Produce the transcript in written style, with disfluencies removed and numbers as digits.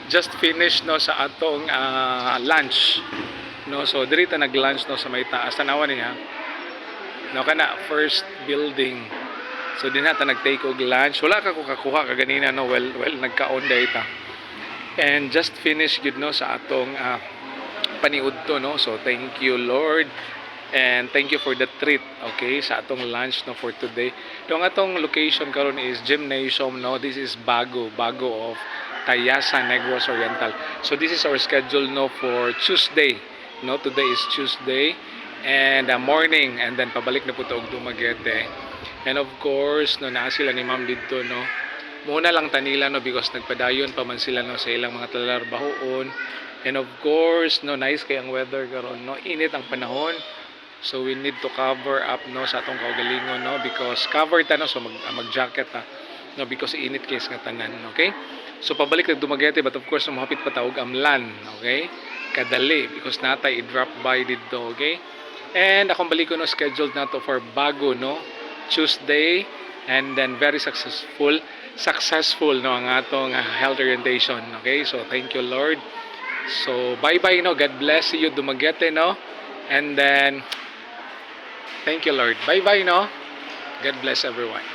just finish no sa atong lunch no. So diri ta nag-lunch no sa may taas tanawan niya no kana first building. So din ta nag-take og lunch. Wala ka ko kakuha kaganina no, well nagkaon day ta. And just finish gid no sa atong paniudto no. So thank you Lord. And thank you for the treat, okay, sa atong lunch no for today. Yung atong location karon is Gymnasium no. This is Bago of Tayasa, Negros Oriental. So this is our schedule no for Tuesday. No, today is Tuesday and morning, and then pabalik na po ta og Dumaguete. And of course, no naa sila ni Ma'am didto no. Muna lang tanila no because nagpadayon pa man sila no sa ilang mga talarbahoon. And of course, no nice kay ang weather karon no. Init ang panahon. So we need to cover up no sa atong kaugalingon no because covered ta no, so mag-jacket ta no because init kay nga tanan, okay? So pabalik na Dumaguete, but of course mahapit pa ta og Amlan, okay? Kadali because natay i-drop by dito, okay? And akong balik ko no scheduled na to for Bago no Tuesday, and then very successful no ang atong health orientation, okay? So thank you Lord. So bye no, God bless you Dumaguete no, and then thank you Lord. Bye no. God bless everyone.